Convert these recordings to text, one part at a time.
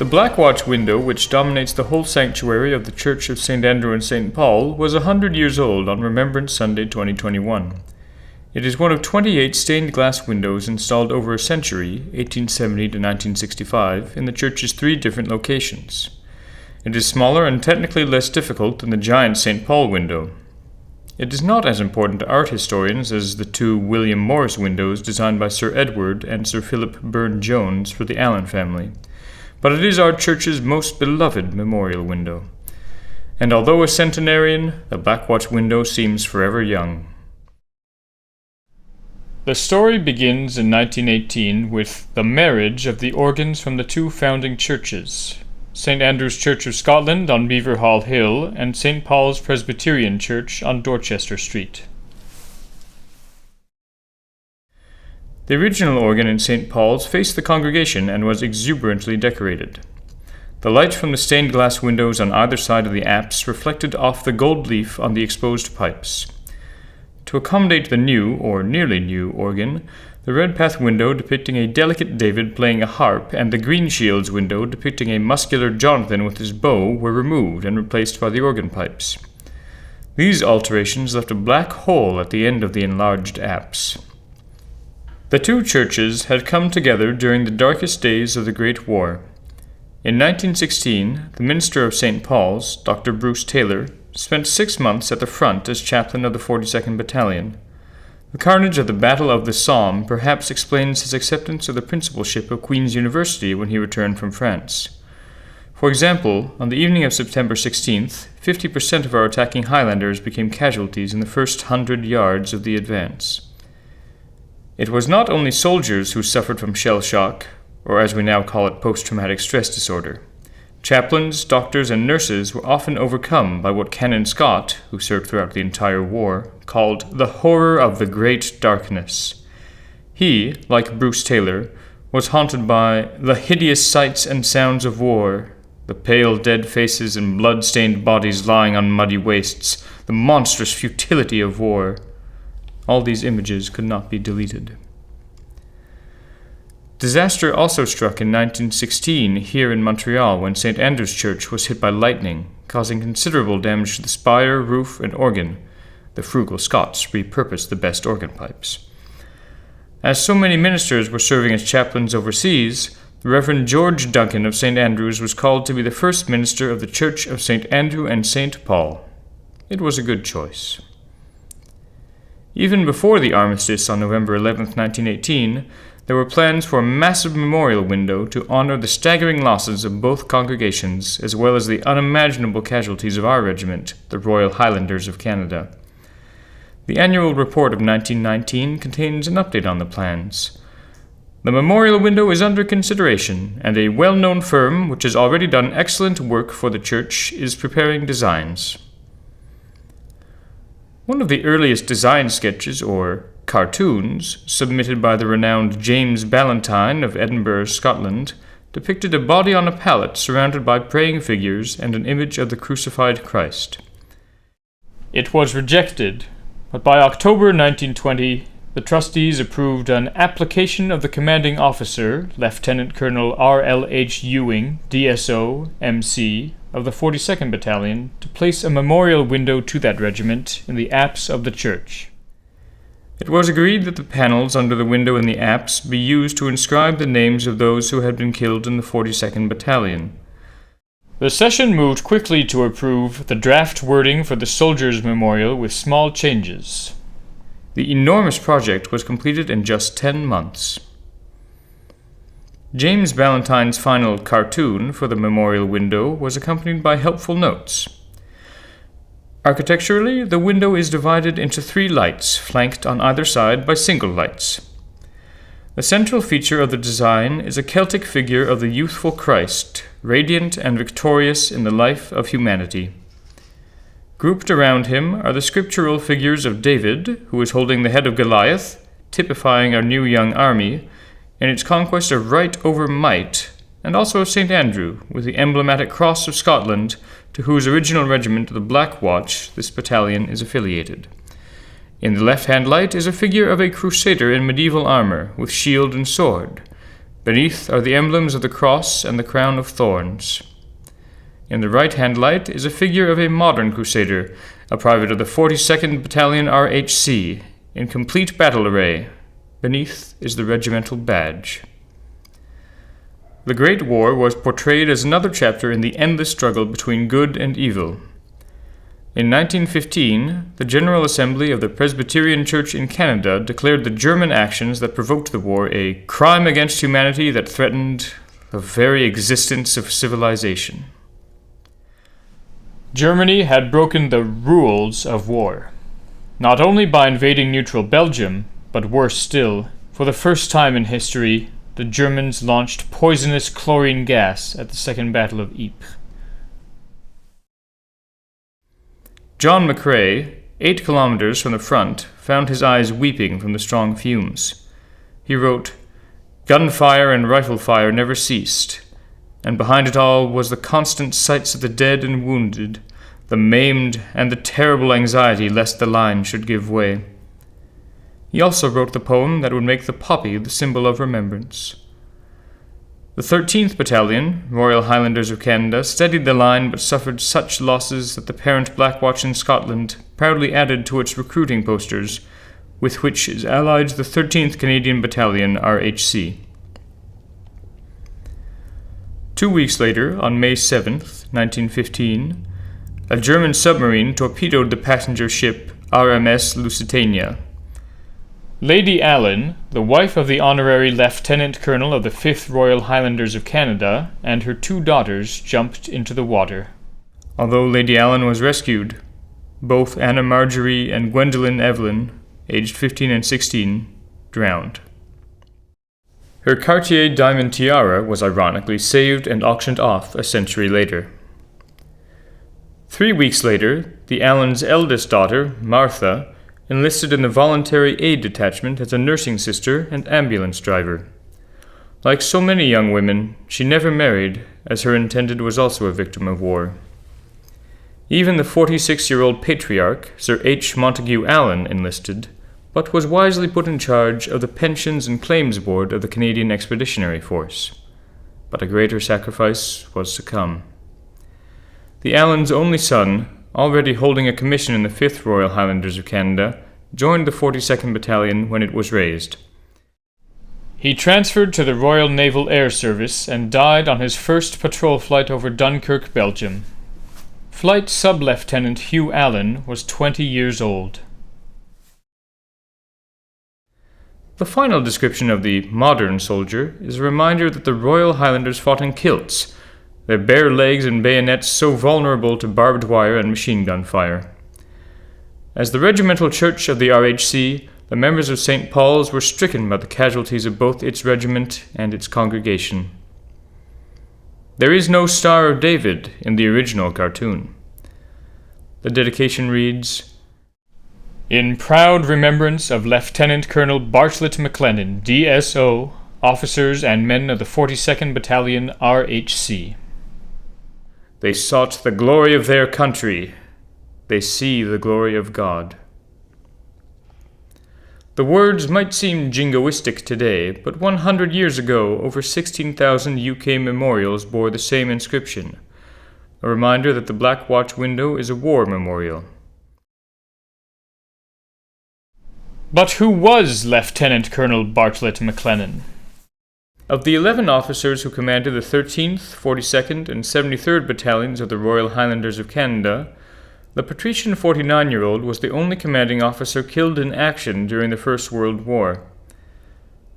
The Black Watch window, which dominates the whole sanctuary of the Church of St. Andrew and St. Paul, was 100 years old on Remembrance Sunday 2021. It is one of 28 stained glass windows installed over a century, 1870 to 1965, in the church's 3 different locations. It is smaller and technically less difficult than the giant St. Paul window. It is not as important to art historians as the 2 William Morris windows designed by Sir Edward and Sir Philip Burne-Jones for the Allen family, but it is our church's most beloved memorial window. And although a centenarian, the Black Watch window seems forever young. The story begins in 1918 with the marriage of the organs from the 2 founding churches, St. Andrew's Church of Scotland on Beaver Hall Hill and St. Paul's Presbyterian Church on Dorchester Street. The original organ in St. Paul's faced the congregation and was exuberantly decorated. The light from the stained glass windows on either side of the apse reflected off the gold leaf on the exposed pipes. To accommodate the new, or nearly new, organ, the Redpath window depicting a delicate David playing a harp and the Green Shields window depicting a muscular Jonathan with his bow were removed and replaced by the organ pipes. These alterations left a black hole at the end of the enlarged apse. The 2 churches had come together during the darkest days of the Great War. In 1916, the minister of St. Paul's, Dr. Bruce Taylor, spent 6 months at the front as chaplain of the 42nd Battalion. The carnage of the Battle of the Somme perhaps explains his acceptance of the principalship of Queen's University when he returned from France. For example, on the evening of September 16th, 50% of our attacking Highlanders became casualties in the first 100 yards of the advance. It was not only soldiers who suffered from shell shock, or as we now call it, post-traumatic stress disorder. Chaplains, doctors, and nurses were often overcome by what Canon Scott, who served throughout the entire war, called the horror of the great darkness. He, like Bruce Taylor, was haunted by the hideous sights and sounds of war, the pale dead faces and blood-stained bodies lying on muddy wastes, the monstrous futility of war. All these images could not be deleted. Disaster also struck in 1916 here in Montreal when St. Andrew's Church was hit by lightning, causing considerable damage to the spire, roof, and organ. The frugal Scots repurposed the best organ pipes. As so many ministers were serving as chaplains overseas, the Reverend George Duncan of St. Andrew's was called to be the first minister of the Church of St. Andrew and St. Paul. It was a good choice. Even before the armistice on November 11, 1918, there were plans for a massive memorial window to honor the staggering losses of both congregations, as well as the unimaginable casualties of our regiment, the Royal Highlanders of Canada. The annual report of 1919 contains an update on the plans. The memorial window is under consideration, and a well-known firm, which has already done excellent work for the church, is preparing designs. One of the earliest design sketches, or cartoons, submitted by the renowned James Ballantyne of Edinburgh, Scotland, depicted a body on a pallet surrounded by praying figures and an image of the crucified Christ. It was rejected, but by October 1920, the trustees approved an application of the commanding officer, Lieutenant Colonel R.L.H. Ewing, DSO, M.C., of the 42nd Battalion, to place a memorial window to that regiment in the apse of the church. It was agreed that the panels under the window in the apse be used to inscribe the names of those who had been killed in the 42nd Battalion. The session moved quickly to approve the draft wording for the Soldiers' Memorial with small changes. The enormous project was completed in just 10 months. James Ballantyne's final cartoon for the memorial window was accompanied by helpful notes. Architecturally, the window is divided into 3 lights, flanked on either side by single lights. The central feature of the design is a Celtic figure of the youthful Christ, radiant and victorious in the life of humanity. Grouped around him are the scriptural figures of David, who is holding the head of Goliath, typifying our new young army, in its conquest of right over might, and also of St. Andrew, with the emblematic cross of Scotland, to whose original regiment, the Black Watch, this battalion is affiliated. In the left-hand light is a figure of a crusader in medieval armor, with shield and sword. Beneath are the emblems of the cross and the crown of thorns. In the right-hand light is a figure of a modern crusader, a private of the 42nd Battalion RHC, in complete battle array. Beneath is the regimental badge. The Great War was portrayed as another chapter in the endless struggle between good and evil. In 1915, the General Assembly of the Presbyterian Church in Canada declared the German actions that provoked the war a crime against humanity that threatened the very existence of civilization. Germany had broken the rules of war, not only by invading neutral Belgium, but worse still, for the first time in history, the Germans launched poisonous chlorine gas at the Second Battle of Ypres. John McCrae, 8 kilometers from the front, found his eyes weeping from the strong fumes. He wrote, "Gunfire and rifle fire never ceased, and behind it all was the constant sights of the dead and wounded, the maimed, and the terrible anxiety lest the line should give way." He also wrote the poem that would make the poppy the symbol of remembrance. The 13th Battalion, Royal Highlanders of Canada, steadied the line but suffered such losses that the parent Black Watch in Scotland proudly added to its recruiting posters, with which is allied the 13th Canadian Battalion, RHC. 2 weeks later, on May 7th, 1915, a German submarine torpedoed the passenger ship RMS Lusitania. Lady Allen, the wife of the honorary lieutenant colonel of the 5th Royal Highlanders of Canada, and her 2 daughters jumped into the water. Although Lady Allen was rescued, both Anna Marjorie and Gwendolen Evelyn, aged 15 and 16, drowned. Her Cartier diamond tiara was ironically saved and auctioned off a century later. 3 weeks later, the Allens' eldest daughter, Martha, enlisted in the Voluntary Aid Detachment as a nursing sister and ambulance driver. Like so many young women, she never married, as her intended was also a victim of war. Even the 46-year-old patriarch, Sir H. Montague Allen, enlisted, but was wisely put in charge of the Pensions and Claims Board of the Canadian Expeditionary Force. But a greater sacrifice was to come. The Allens' only son, already holding a commission in the 5th Royal Highlanders of Canada, joined the 42nd Battalion when it was raised. He transferred to the Royal Naval Air Service and died on his first patrol flight over Dunkirk, Belgium. Flight Sub-Lieutenant Hugh Allen was 20 years old. The final description of the modern soldier is a reminder that the Royal Highlanders fought in kilts, their bare legs and bayonets so vulnerable to barbed wire and machine gun fire. As the regimental church of the RHC, the members of St. Paul's were stricken by the casualties of both its regiment and its congregation. There is no Star of David in the original cartoon. The dedication reads, "In proud remembrance of Lieutenant Colonel Bartlett McLennan, DSO, officers and men of the 42nd Battalion, RHC. They sought the glory of their country. They see the glory of God." The words might seem jingoistic today, but 100 years ago, over 16,000 UK memorials bore the same inscription, a reminder that the Black Watch window is a war memorial. But who was Lieutenant Colonel Bartlett McLennan? Of the 11 officers who commanded the 13th, 42nd, and 73rd Battalions of the Royal Highlanders of Canada, the patrician 49-year-old was the only commanding officer killed in action during the First World War.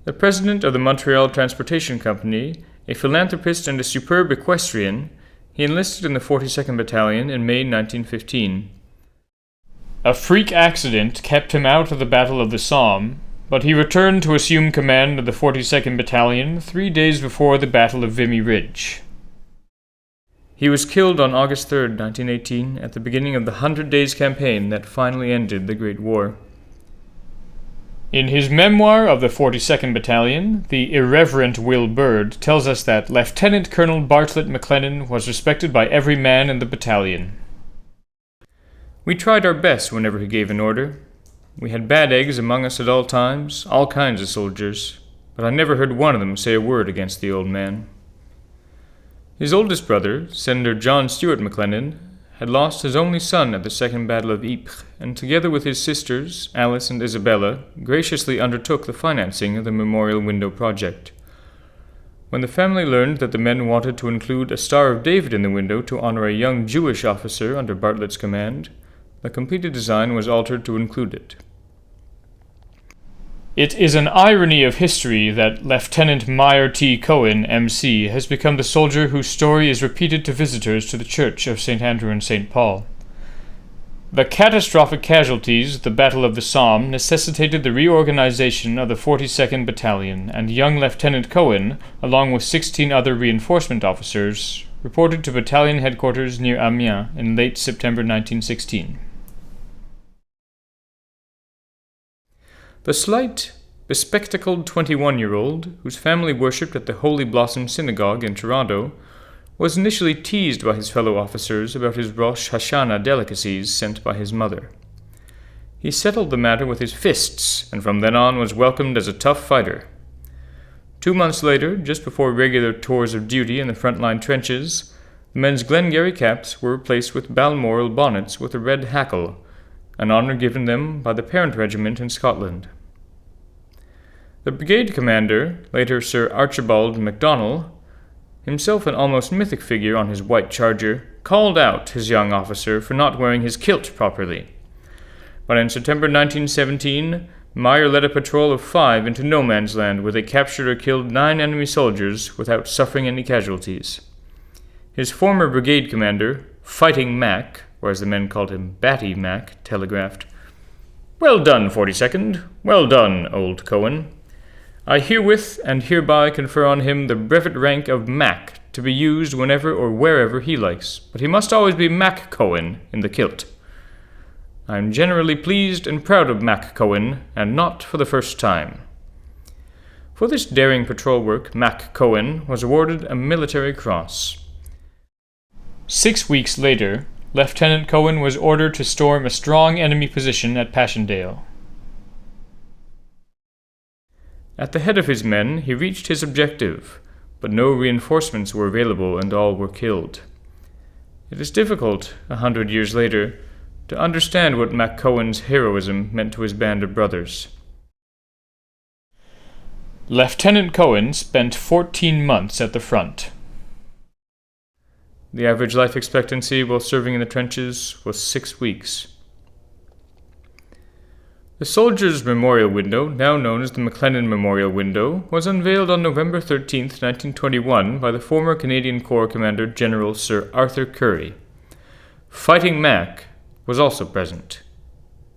The president of the Montreal Transportation Company, a philanthropist and a superb equestrian, he enlisted in the 42nd Battalion in May 1915. A freak accident kept him out of the Battle of the Somme, but he returned to assume command of the 42nd Battalion 3 days before the Battle of Vimy Ridge. He was killed on August 3, 1918, at the beginning of the 100 Days campaign that finally ended the Great War. In his memoir of the 42nd Battalion, the irreverent Will Bird tells us that Lieutenant Colonel Bartlett McLennan was respected by every man in the battalion. We tried our best whenever he gave an order. We had bad eggs among us at all times, all kinds of soldiers. but I never heard one of them say a word against the old man. His oldest brother, Senator John Stuart McLennan, had lost his only son at the Second Battle of Ypres, and together with his sisters, Alice and Isabella, graciously undertook the financing of the memorial window project. When the family learned that the men wanted to include a Star of David in the window to honor a young Jewish officer under Bartlett's command, the completed design was altered to include it. It is an irony of history that Lieutenant Myer Cohen, M.C., has become the soldier whose story is repeated to visitors to the Church of St. Andrew and St. Paul. The catastrophic casualties at the Battle of the Somme necessitated the reorganization of the 42nd Battalion, and young Lieutenant Cohen, along with 16 other reinforcement officers, reported to battalion headquarters near Amiens in late September 1916. The slight, bespectacled 21-year-old, whose family worshipped at the Holy Blossom Synagogue in Toronto, was initially teased by his fellow officers about his Rosh Hashanah delicacies sent by his mother. He settled the matter with his fists, and from then on was welcomed as a tough fighter. 2 months later, just before regular tours of duty in the front-line trenches, the men's Glengarry caps were replaced with Balmoral bonnets with a red hackle, an honour given them by the parent regiment in Scotland. The brigade commander, later Sir Archibald MacDonald, himself an almost mythic figure on his white charger, called out his young officer for not wearing his kilt properly. But in September 1917, Myer led a patrol of 5 into no man's land where they captured or killed 9 enemy soldiers without suffering any casualties. His former brigade commander, Fighting Mac, or as the men called him, Batty Mac, telegraphed, "Well done, 42nd. Well done, old Cohen. I herewith and hereby confer on him the brevet rank of Mac, to be used whenever or wherever he likes, but he must always be Mac Cohen in the kilt. I am generally pleased and proud of Mac Cohen, and not for the first time." For this daring patrol work, Mac Cohen was awarded a military cross. 6 weeks later, Lieutenant Cohen was ordered to storm a strong enemy position at Passchendaele. At the head of his men, he reached his objective, but no reinforcements were available and all were killed. It is difficult, 100 years later, to understand what Mac Cohen's heroism meant to his band of brothers. Lieutenant Cohen spent 14 months at the front. The average life expectancy while serving in the trenches was 6 weeks. The Soldiers' Memorial Window, now known as the McLennan Memorial Window, was unveiled on November 13, 1921 by the former Canadian Corps Commander General Sir Arthur Currie. Fighting Mac was also present.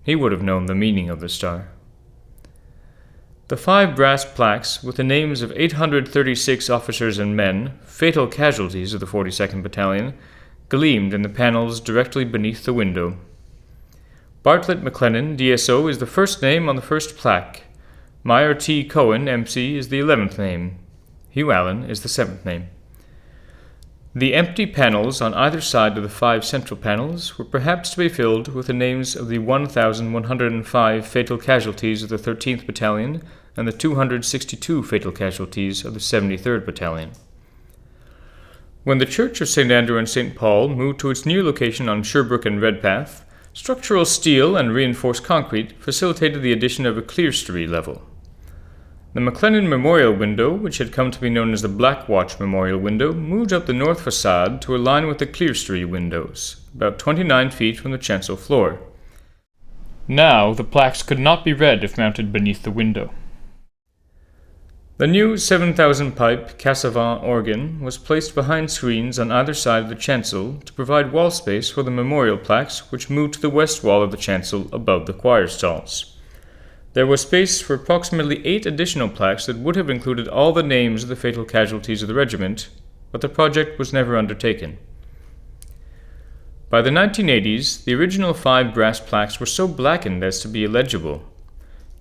He would have known the meaning of the star. The 5 brass plaques with the names of 836 officers and men, fatal casualties of the 42nd Battalion, gleamed in the panels directly beneath the window. Bartlett McLennan, DSO, is the first name on the first plaque. Myer Cohen, MC, is the 11th name. Hugh Allen is the 7th name. The empty panels on either side of the 5 central panels were perhaps to be filled with the names of the 1,105 fatal casualties of the 13th Battalion and the 262 fatal casualties of the 73rd Battalion. When the Church of St. Andrew and St. Paul moved to its new location on Sherbrooke and Redpath, structural steel and reinforced concrete facilitated the addition of a clerestory level. The McLennan Memorial Window, which had come to be known as the Black Watch Memorial Window, moved up the north facade to align with the clerestory windows, about 29 feet from the chancel floor. Now the plaques could not be read if mounted beneath the window. The new 7,000-pipe Cassavant organ was placed behind screens on either side of the chancel to provide wall space for the memorial plaques which moved to the west wall of the chancel above the choir stalls. There was space for approximately 8 additional plaques that would have included all the names of the fatal casualties of the regiment, but the project was never undertaken. By the 1980s, the original 5 brass plaques were so blackened as to be illegible.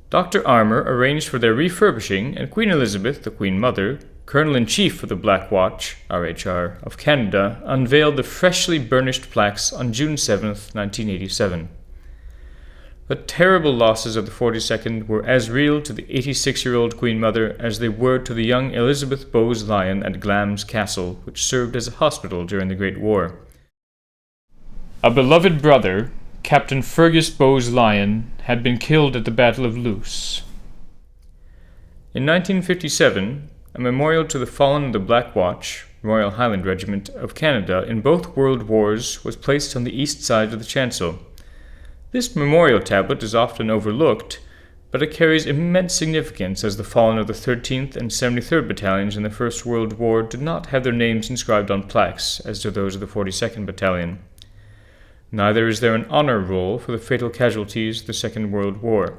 Dr. Armour arranged for their refurbishing, and Queen Elizabeth, the Queen Mother, Colonel-in-Chief of the Black Watch, RHR, of Canada, unveiled the freshly burnished plaques on June 7, 1987. The terrible losses of the 42nd were as real to the 86-year-old Queen Mother as they were to the young Elizabeth Bowes-Lyon at Glamis Castle, which served as a hospital during the Great War. A beloved brother, Captain Fergus Bowes-Lyon, had been killed at the Battle of Loos. In 1957, a memorial to the fallen of the Black Watch, Royal Highland Regiment of Canada, in both World Wars was placed on the east side of the chancel. This memorial tablet is often overlooked, but it carries immense significance as the fallen of the 13th and 73rd Battalions in the First World War did not have their names inscribed on plaques, as do those of the 42nd Battalion. Neither is there an honor roll for the fatal casualties of the Second World War.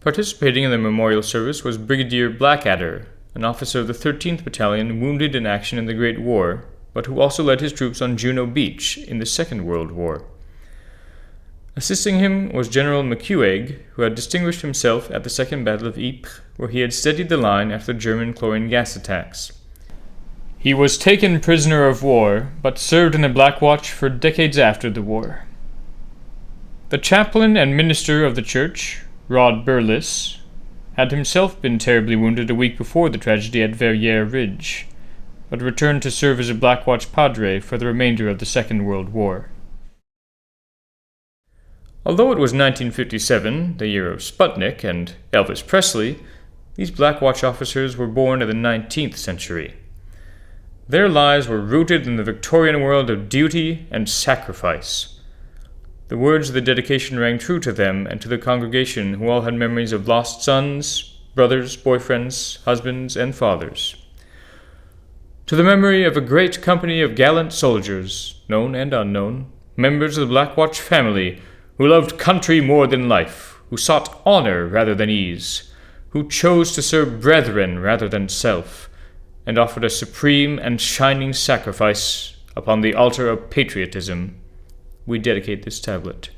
Participating in the memorial service was Brigadier Blackadder, an officer of the 13th Battalion wounded in action in the Great War, but who also led his troops on Juno Beach in the Second World War. Assisting him was General McCuaig, who had distinguished himself at the Second Battle of Ypres, where he had steadied the line after the German chlorine gas attacks. He was taken prisoner of war, but served in the Black Watch for decades after the war. The chaplain and minister of the church, Rod Burles, had himself been terribly wounded a week before the tragedy at Verrières Ridge, but returned to serve as a Black Watch Padre for the remainder of the Second World War. Although it was 1957, the year of Sputnik and Elvis Presley, these Black Watch officers were born in the 19th century. Their lives were rooted in the Victorian world of duty and sacrifice. The words of the dedication rang true to them and to the congregation, who all had memories of lost sons, brothers, boyfriends, husbands, and fathers. To the memory of a great company of gallant soldiers, known and unknown, members of the Black Watch family, who loved country more than life, who sought honor rather than ease, who chose to serve brethren rather than self, and offered a supreme and shining sacrifice upon the altar of patriotism, we dedicate this tablet.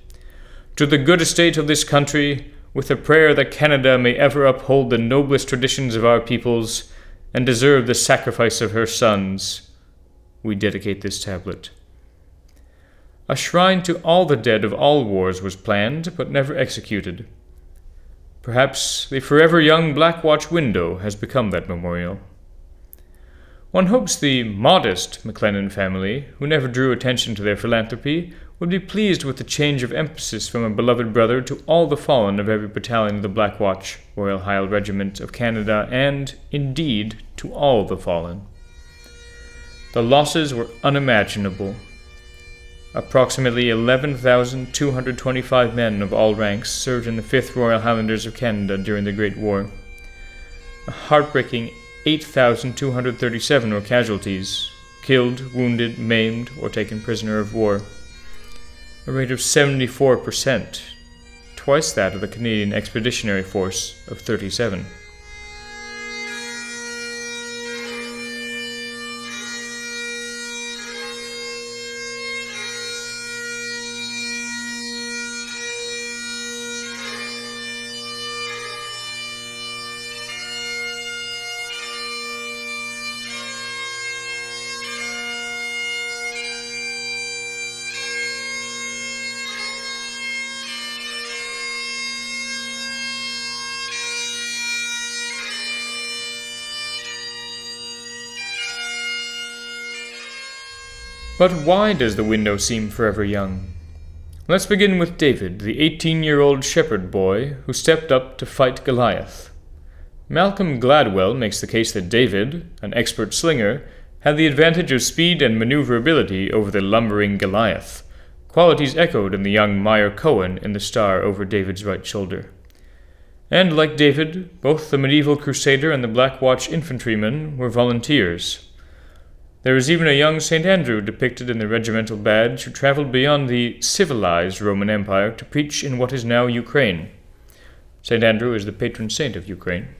To the good estate of this country, with a prayer that Canada may ever uphold the noblest traditions of our peoples and deserve the sacrifice of her sons, we dedicate this tablet. A shrine to all the dead of all wars was planned, but never executed. Perhaps the forever young Black Watch window has become that memorial. One hopes the modest McLennan family, who never drew attention to their philanthropy, would be pleased with the change of emphasis from a beloved brother to all the fallen of every battalion of the Black Watch, Royal Highland Regiment of Canada, and, indeed, to all the fallen. The losses were unimaginable. Approximately 11,225 men of all ranks served in the 5th Royal Highlanders of Canada during the Great War. A heartbreaking 8,237 were casualties, killed, wounded, maimed, or taken prisoner of war. A rate of 74%, twice that of the Canadian Expeditionary Force of 37. But why does the window seem forever young? Let's begin with David, the 18-year-old shepherd boy who stepped up to fight Goliath. Malcolm Gladwell makes the case that David, an expert slinger, had the advantage of speed and maneuverability over the lumbering Goliath, qualities echoed in the young Myer Cohen in the star over David's right shoulder. And like David, both the medieval crusader and the Black Watch infantryman were volunteers. There is even a young St. Andrew depicted in the regimental badge who traveled beyond the civilized Roman Empire to preach in what is now Ukraine. St. Andrew is the patron saint of Ukraine.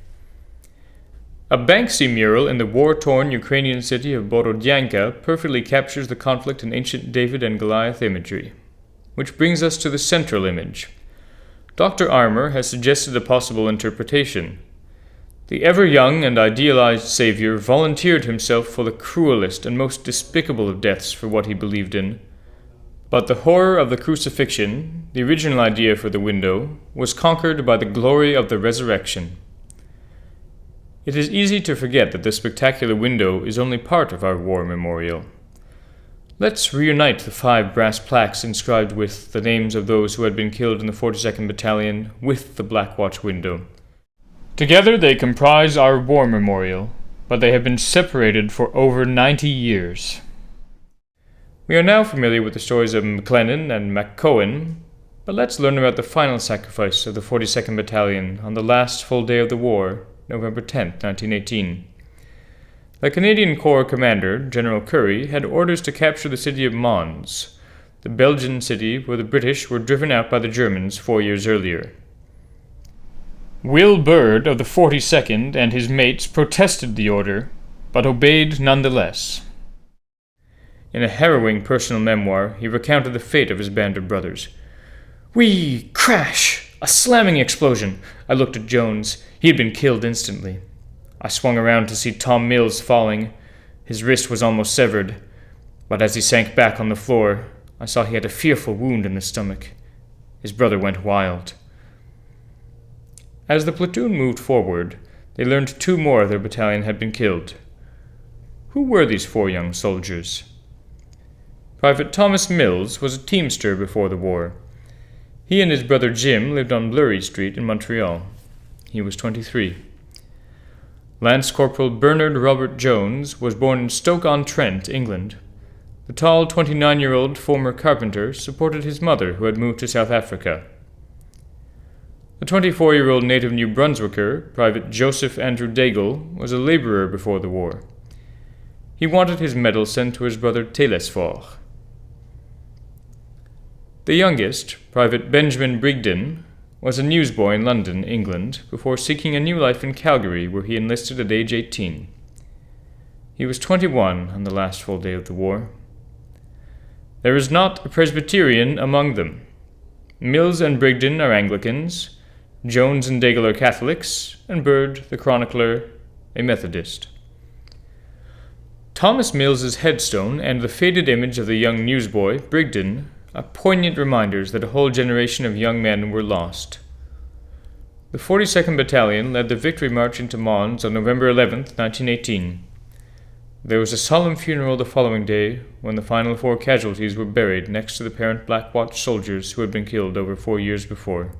A Banksy mural in the war-torn Ukrainian city of Borodyanka perfectly captures the conflict in ancient David and Goliath imagery. Which brings us to the central image. Dr. Armour has suggested a possible interpretation. The ever-young and idealized Savior volunteered himself for the cruelest and most despicable of deaths for what he believed in. But the horror of the crucifixion, the original idea for the window, was conquered by the glory of the resurrection. It is easy to forget that this spectacular window is only part of our war memorial. Let's reunite the 5 brass plaques inscribed with the names of those who had been killed in the 42nd Battalion with the Black Watch window. Together they comprise our war memorial, but they have been separated for over 90 years. We are now familiar with the stories of McLennan and Myer Cohen, but let's learn about the final sacrifice of the 42nd Battalion on the last full day of the war, November 10, 1918. The Canadian Corps commander, General Currie, had orders to capture the city of Mons, the Belgian city where the British were driven out by the Germans 4 years earlier. Will Bird of the 42nd and his mates protested the order, but obeyed nonetheless. In a harrowing personal memoir, he recounted the fate of his band of brothers. "Whee! Crash! A slamming explosion! I looked at Jones. He had been killed instantly. I swung around to see Tom Mills falling. His wrist was almost severed, but as he sank back on the floor, I saw he had a fearful wound in the stomach. His brother went wild." As the platoon moved forward, they learned 2 more of their battalion had been killed. Who were these 4 young soldiers? Private Thomas Mills was a teamster before the war. He and his brother Jim lived on Blurry Street in Montreal. He was 23. Lance Corporal Bernard Robert Jones was born in Stoke-on-Trent, England. The tall 29-year-old former carpenter supported his mother, who had moved to South Africa. The 24-year-old native New Brunswicker, Private Joseph Andrew Daigle, was a laborer before the war. He wanted his medal sent to his brother Telesphore. The youngest, Private Benjamin Brigden, was a newsboy in London, England, before seeking a new life in Calgary, where he enlisted at age 18. He was 21 on the last full day of the war. There is not a Presbyterian among them. Mills and Brigden are Anglicans, Jones and Daigle are Catholics, and Bird, the chronicler, a Methodist. Thomas Mills's headstone and the faded image of the young newsboy, Brigden, are poignant reminders that a whole generation of young men were lost. The 42nd Battalion led the victory march into Mons on November 11, 1918. There was a solemn funeral the following day when the final 4 casualties were buried next to the parent Black Watch soldiers who had been killed over 4 years before.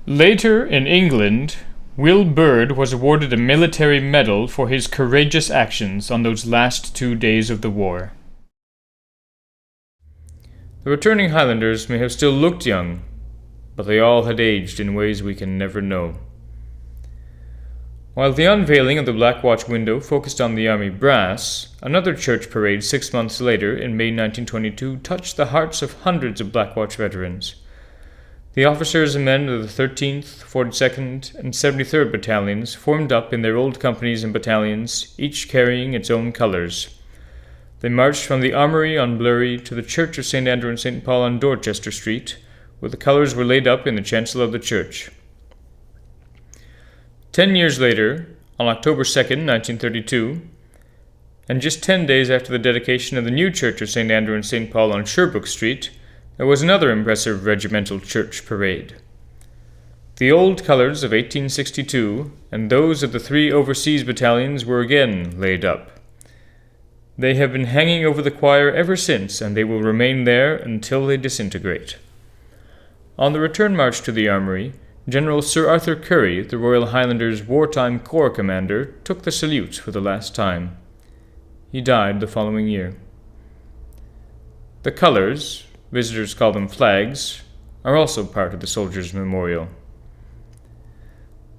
Later in England, Will Bird was awarded a military medal for his courageous actions on those last 2 days of the war. The returning Highlanders may have still looked young, but they all had aged in ways we can never know. While the unveiling of the Black Watch window focused on the Army brass, another church parade 6 months later, in May 1922, touched the hearts of hundreds of Black Watch veterans. The officers and men of the 13th, 42nd, and 73rd Battalions formed up in their old companies and battalions, each carrying its own colours. They marched from the Armoury on Blurry to the Church of St. Andrew and St. Paul on Dorchester Street, where the colours were laid up in the chancel of the church. 10 years later, on October 2nd, 1932, and just 10 days after the dedication of the new Church of St. Andrew and St. Paul on Sherbrooke Street, there was another impressive regimental church parade. The old colours of 1862 and those of the 3 overseas battalions were again laid up. They have been hanging over the choir ever since, and they will remain there until they disintegrate. On the return march to the Armoury, General Sir Arthur Currie, the Royal Highlanders' wartime corps commander, took the salute for the last time. He died the following year. The colours, visitors call them flags, are also part of the soldiers' memorial.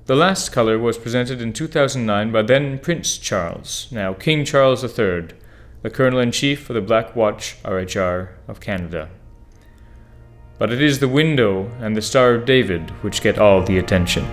The last colour was presented in 2009 by then Prince Charles, now King Charles III, the Colonel-in-Chief of the Black Watch RHR of Canada. But it is the window and the Star of David which get all the attention.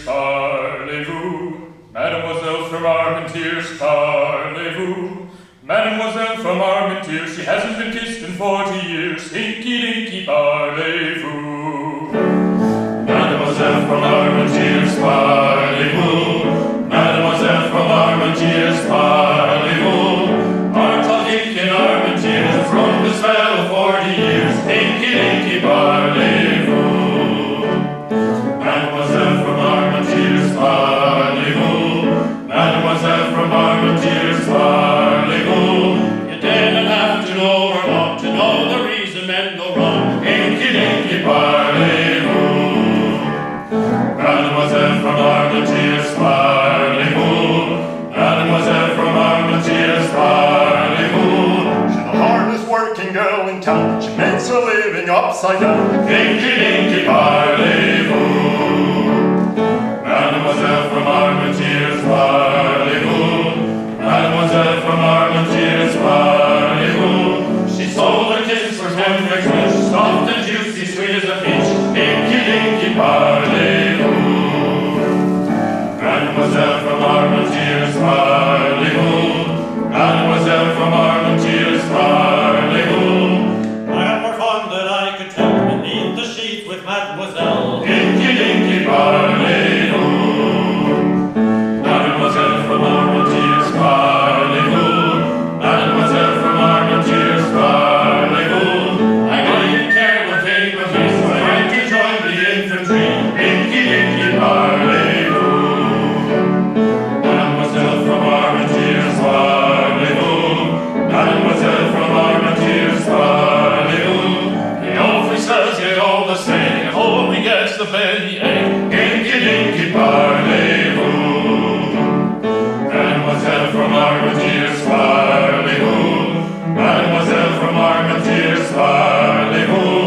parlez-vous. Mademoiselle from Armentiers, parlez-vous. Mademoiselle from Armentiers, she hasn't been kissed in 40 years. Hinky-dinky, parlez-vous. Mademoiselle from Armentiers, parlez-vous. Mademoiselle from Armentiers, parlez-vous. Our talking in Armentiers, from the spell of 40 years. Hinky-dinky, parlez-vous. Mademoiselle from Armentiers, parlez-vous. Mademoiselle from Armentiers, parlez-vous. You didn't have to know or not to know the reason men go wrong. Hinky-dinky, parlez-vous. Mademoiselle from Armentiers, parlez-vous. Mademoiselle from Armentiers, parlez-vous. She's the hardest working girl in town. She makes her living upside down. Hinky-dinky, parlez-vous. Mademoiselle from Armentiers, parlez-vous. Mademoiselle from Armentiers, parlez-vous. She sold her kiss for 10 francs, soft and juicy, sweet as a peach. Hinky-dinky, parlez-vous. Mademoiselle from Armentiers, parlez-vous. Mademoiselle from Armentiers, parlez-vous. I am more fond that I could tell beneath the sheets with Mademoiselle. Hinky-dinky, parlez-vous. Mademoiselle from Armentiers, parlez-vous. Mademoiselle from Armentiers, parlez-vous. I didn't care what came of this, I went to join the infantry. Hinky-dinky, parlez-vous. Mademoiselle from Armentiers, parlez-vous. Mademoiselle from Armentiers, parlez-vous. He always says yet all the same, if only gets the belly ache. Hinky-dinky, parlez-vous. Mademoiselle from Armentiers, parlez-vous. Mademoiselle from Armentiers, parlez-vous.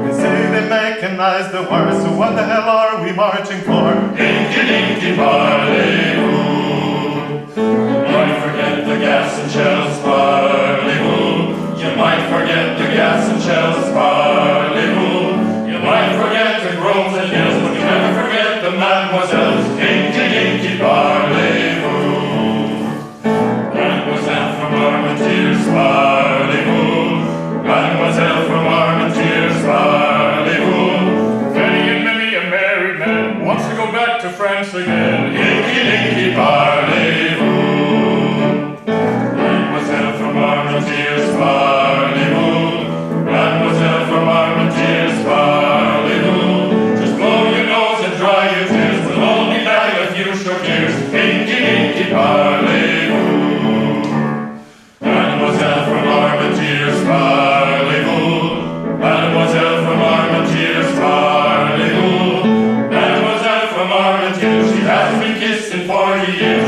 They say they mechanize the war, so what the hell are we marching for? Hinky-dinky, parlez-vous. You might forget the gas and shells, parlez-vous. You might forget the gas and shells, parlez-vous. You might forget the groans and yells, but you never forget the mademoiselles. Hinky-dinky, parlez-vous. Mademoiselle from Armentiers, parlez-vous. Mademoiselle from Armentiers, parlez-vous. Many and many a merry man wants to go back to France again. Hinky-dinky, parlez-vous. Mademoiselle from Armentiers, parlez-vous. Mademoiselle from Armentiers, parlez-vous. Just blow your nose and dry your tears, we'll all be back a few short years. Hinky-dinky, parlez-vous. Mademoiselle from Armentiers, parlez-vous. Mademoiselle from Armentiers, parlez-vous. Mademoiselle from Armentiers, she hasn't been kissed in 40 years.